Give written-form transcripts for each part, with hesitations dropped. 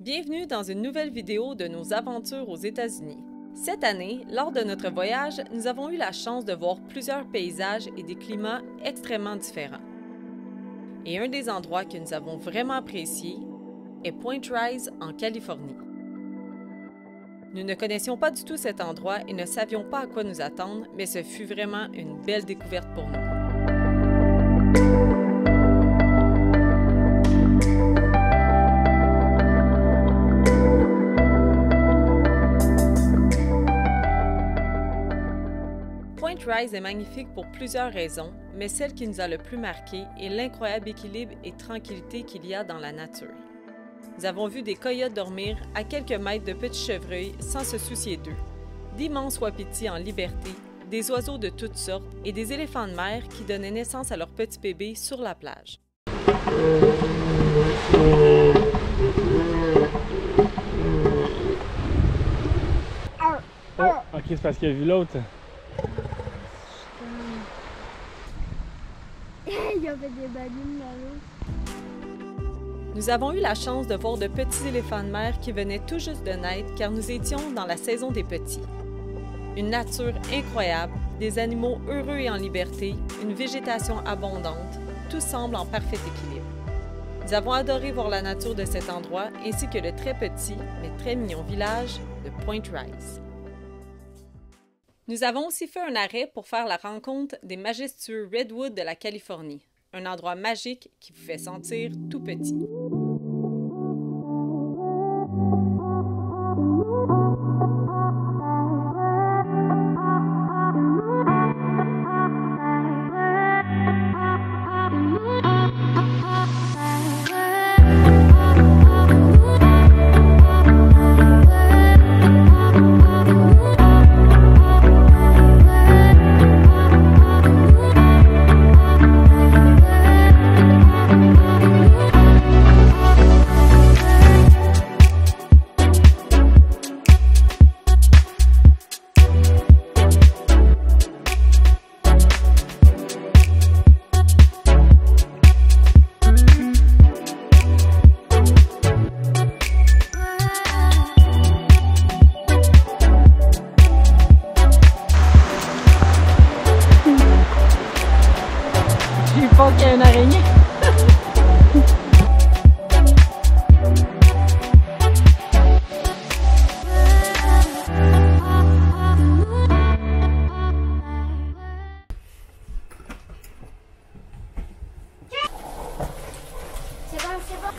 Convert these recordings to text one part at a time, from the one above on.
Bienvenue dans une nouvelle vidéo de nos aventures aux États-Unis. Cette année, lors de notre voyage, nous avons eu la chance de voir plusieurs paysages et des climats extrêmement différents. Et un des endroits que nous avons vraiment apprécié est Point Reyes en Californie. Nous ne connaissions pas du tout cet endroit et ne savions pas à quoi nous attendre, mais ce fut vraiment une belle découverte pour nous. Point Reyes est magnifique pour plusieurs raisons, mais celle qui nous a le plus marqué est l'incroyable équilibre et tranquillité qu'il y a dans la nature. Nous avons vu des coyotes dormir à quelques mètres de petits chevreuils sans se soucier d'eux, d'immenses wapitis en liberté, des oiseaux de toutes sortes et des éléphants de mer qui donnaient naissance à leurs petits bébés sur la plage. Oh, ok, c'est parce qu'il a vu l'autre. Il y avait des baleines là-haut. Nous avons eu la chance de voir de petits éléphants de mer qui venaient tout juste de naître car nous étions dans la saison des petits. Une nature incroyable, des animaux heureux et en liberté, une végétation abondante, tout semble en parfait équilibre. Nous avons adoré voir la nature de cet endroit ainsi que le très petit mais très mignon village de Point Reyes. Nous avons aussi fait un arrêt pour faire la rencontre des majestueux Redwoods de la Californie, un endroit magique qui vous fait sentir tout petit. J'ai peur qu'il y ait une araignée. C'est bon, c'est bon.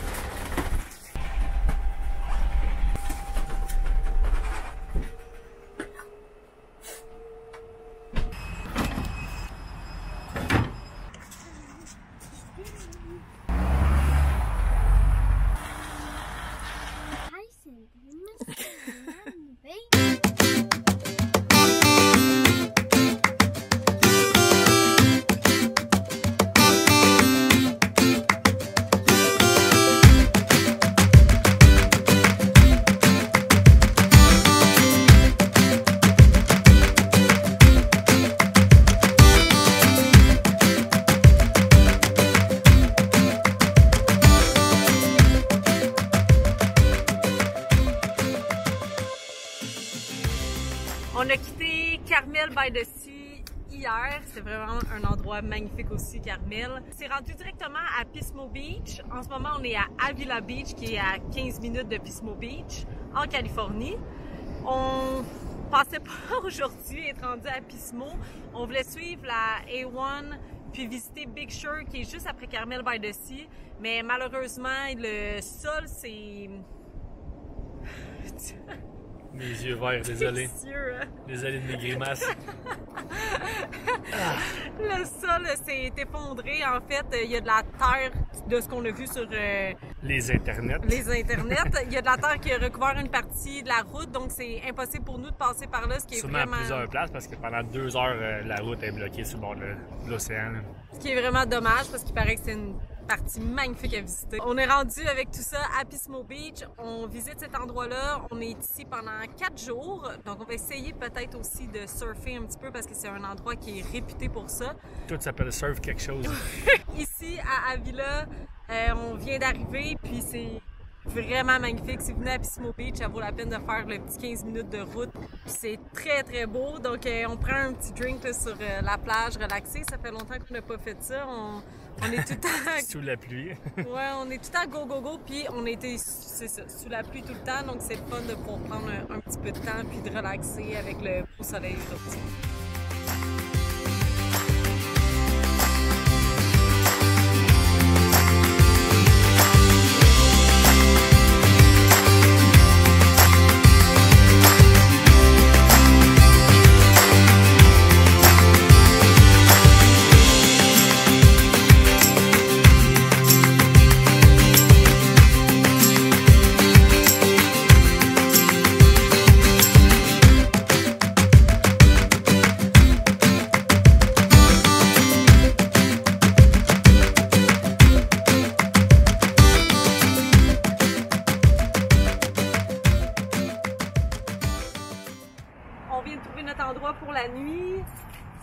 On a quitté Carmel by the Sea hier. C'est vraiment un endroit magnifique aussi, Carmel. C'est rendu directement à Pismo Beach. En ce moment, on est à Avila Beach, qui est à 15 minutes de Pismo Beach, en Californie. On pensait pas aujourd'hui être rendu à Pismo. On voulait suivre la A1 puis visiter Big Sur, qui est juste après Carmel by the Sea. Mais malheureusement, le sol, c'est... Mes yeux verts, désolé. Hein? Désolé de mes grimaces. Le sol s'est effondré. En fait, il y a de la terre de ce qu'on a vu sur Les internets. les internets. Il y a de la terre qui a recouvert une partie de la route, donc c'est impossible pour nous de passer par là, ce qui est Sûrement vraiment... à plusieurs places parce que pendant 2 heures, la route est bloquée sur le bord de l'océan. Ce qui est vraiment dommage parce qu'il paraît que c'est une partie magnifique à visiter. On est rendu avec tout ça à Pismo Beach. On visite cet endroit-là. On est ici pendant 4 jours. Donc, on va essayer peut-être aussi de surfer un petit peu parce que c'est un endroit qui est réputé pour ça. Tout s'appelle surf quelque chose. Ici, à Avila, on vient d'arriver, puis c'est Vraiment magnifique. Si vous venez à Pismo Beach, ça vaut la peine de faire le petit 15 minutes de route. C'est très très beau. Donc on prend un petit drink là, sur la plage, relaxé. Ça fait longtemps qu'on n'a pas fait ça. On est tout le temps... Sous la pluie. Ouais, on est tout le temps go go go. Puis on était, c'est ça, sous la pluie tout le temps. Donc c'est le fun de pouvoir prendre un petit peu de temps puis de relaxer avec le beau soleil aujourd'hui. Pour la nuit.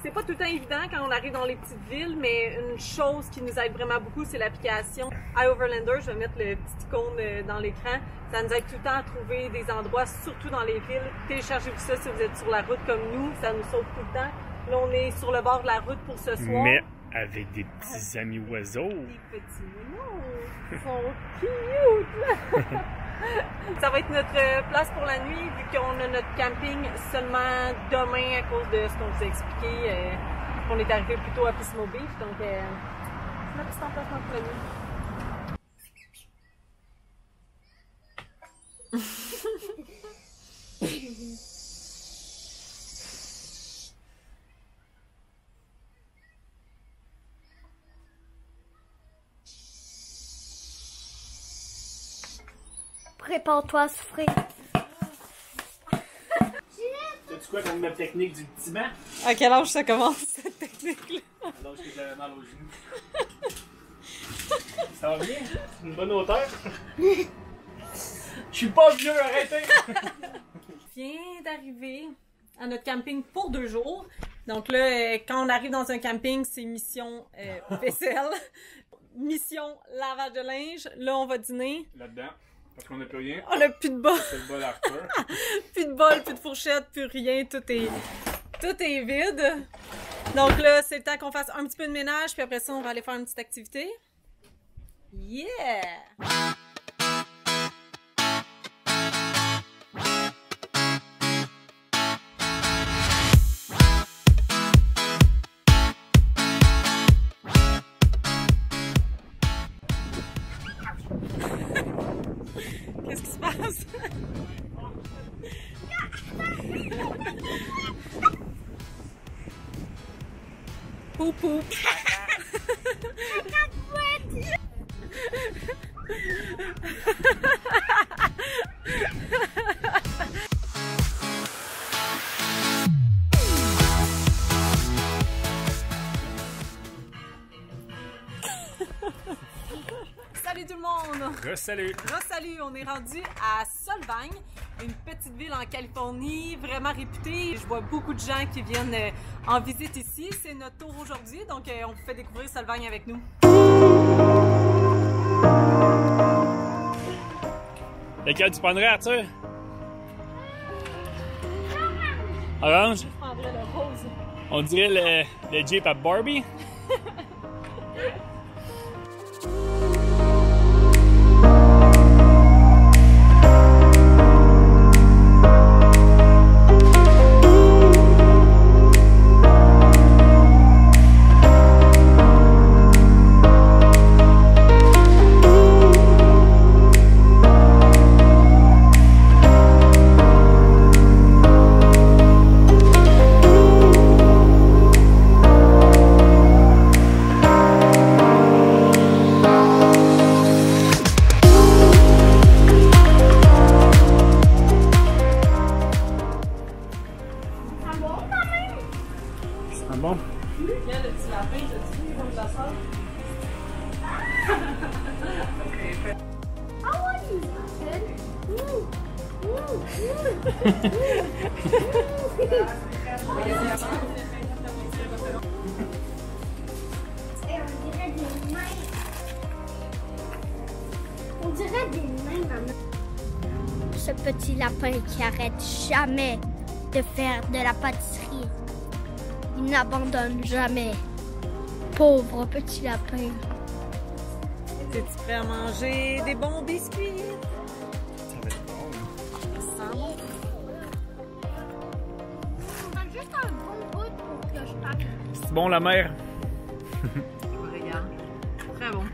C'est pas tout le temps évident quand on arrive dans les petites villes, mais une chose qui nous aide vraiment beaucoup, c'est l'application iOverlander. Je vais mettre le petit icône dans l'écran. Ça nous aide tout le temps à trouver des endroits, surtout dans les villes. Téléchargez-vous ça si vous êtes sur la route comme nous, ça nous sauve tout le temps. Là, on est sur le bord de la route pour ce soir. Mais avec des petits amis oiseaux. Des petits moineaux. Ils sont cute! Ça va être notre place pour la nuit, vu qu'on a notre camping seulement demain à cause de ce qu'on vous a expliqué. On est arrivé plus tôt à Pismo Beach, donc c'est notre petit emplacement pour la nuit. Prépare-toi à souffrir. Sais-tu quoi comme ma technique du petit banc? À quel âge ça commence, cette technique-là? À l'âge que j'avais mal aux genoux. Ça va bien? C'est une bonne hauteur? Je suis pas vieux, arrêtez! Vient d'arriver à notre camping pour 2 jours. Donc là, quand on arrive dans un camping, c'est mission vaisselle, mission lavage de linge. Là, on va dîner. Là-dedans. Parce qu'on n'a plus rien. On n'a plus de bol. C'est le bol Arthur. Plus de bol, plus de fourchette, plus rien. Tout est vide. Donc là, c'est le temps qu'on fasse un petit peu de ménage. Puis après ça, on va aller faire une petite activité. Yeah! Qu'est-ce qui se passe? Poup poup! Salut tout le monde! Re-salut! Re-salut! On est rendu à Solvang, une petite ville en Californie, vraiment réputée. Je vois beaucoup de gens qui viennent en visite ici. C'est notre tour aujourd'hui, donc on vous fait découvrir Solvang avec nous. Lequel tu prendrais, Arthur? Orange? Je prendrais le rose. On dirait le Jeep à Barbie. Bon. Regarde le petit lapin, je te dis, il va nous asseoir. How are you, on dirait des mains. On dirait dirait des nains, maman. Ce petit lapin qui arrête jamais de faire de la pâtisserie. Il n'abandonne jamais. Pauvre petit lapin. Es-tu prêt à manger des bons biscuits? Ça va être bon. Ça sent bon. On a juste un bon bout pour que je parte. C'est bon la mère? Regarde. Très bon.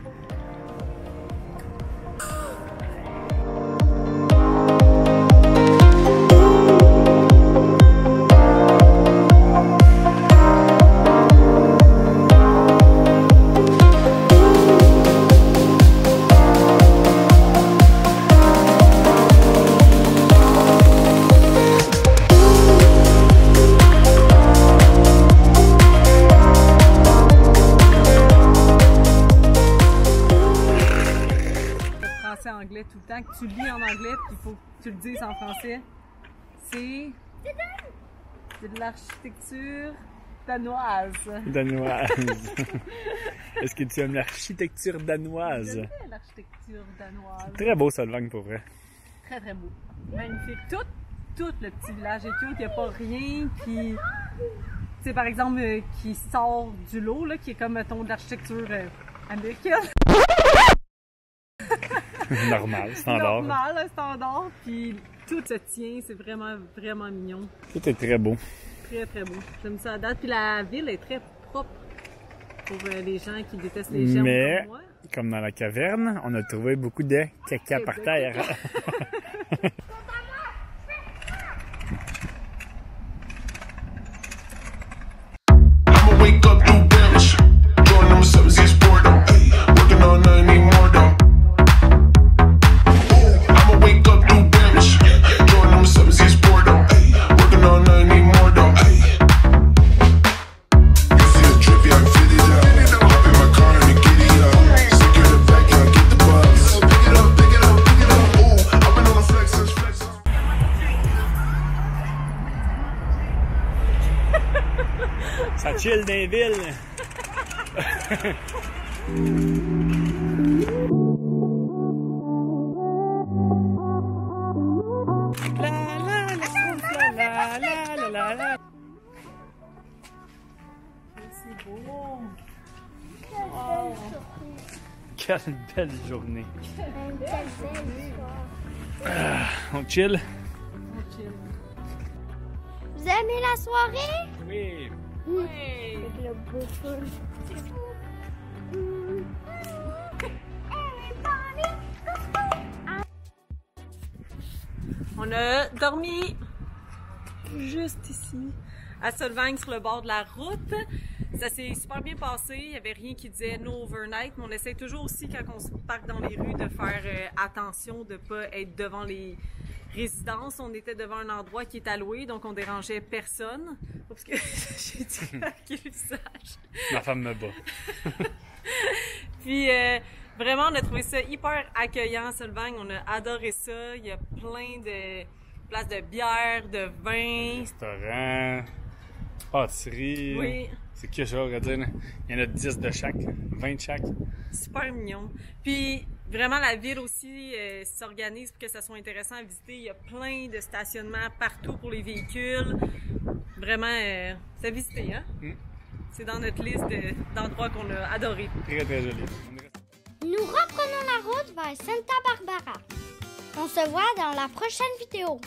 Anglais tout le temps, que tu lis en anglais puis il faut que tu le dises en français. C'est de l'architecture danoise. Danoise. Est-ce que tu aimes l'architecture danoise? J'aime bien l'architecture danoise. Très beau Solvang pour vrai. Très très beau. Magnifique. Tout le petit village est cute. Il n'y a pas rien qui... Tu sais, par exemple, qui sort du lot, là, qui est comme, mettons, de l'architecture américaine. Normal, standard. Normal, standard. Puis tout se tient, c'est vraiment, vraiment mignon. Tout est très beau. Très, très beau. J'aime ça à date. Puis la ville est très propre pour les gens qui détestent les germes Mais, comme moi. comme dans la caverne, on a trouvé beaucoup de caca par terre. Ça chill dans les villes. C'est beau. Quelle belle journée. Quelle belle histoire. On chill? On chill. Vous aimez la soirée? Oui. Oui. Avec le beau feu. On a dormi juste ici, à Solvang, sur le bord de la route. Ça s'est super bien passé. Il n'y avait rien qui disait no overnight, mais on essaie toujours aussi, quand on se parque dans les rues, de faire attention de ne pas être devant les résidences. On était devant un endroit qui est alloué, donc on dérangeait personne. Parce que j'ai dit le visage. Ma femme me bat. Puis vraiment, on a trouvé ça hyper accueillant, Solvang. On a adoré ça. Il y a plein de places de bière, de vin. Restaurant, pâtisserie. Oui. C'est quelque chose à dire. Il y en a 10 de chaque, 20 de chaque. Super mignon. Puis vraiment, la ville aussi s'organise pour que ça soit intéressant à visiter. Il y a plein de stationnements partout pour les véhicules. Vraiment, c'est à visiter, hein? Mm. C'est dans notre liste d'endroits qu'on a adoré. Très très joli. Nous reprenons la route vers Santa Barbara. On se voit dans la prochaine vidéo.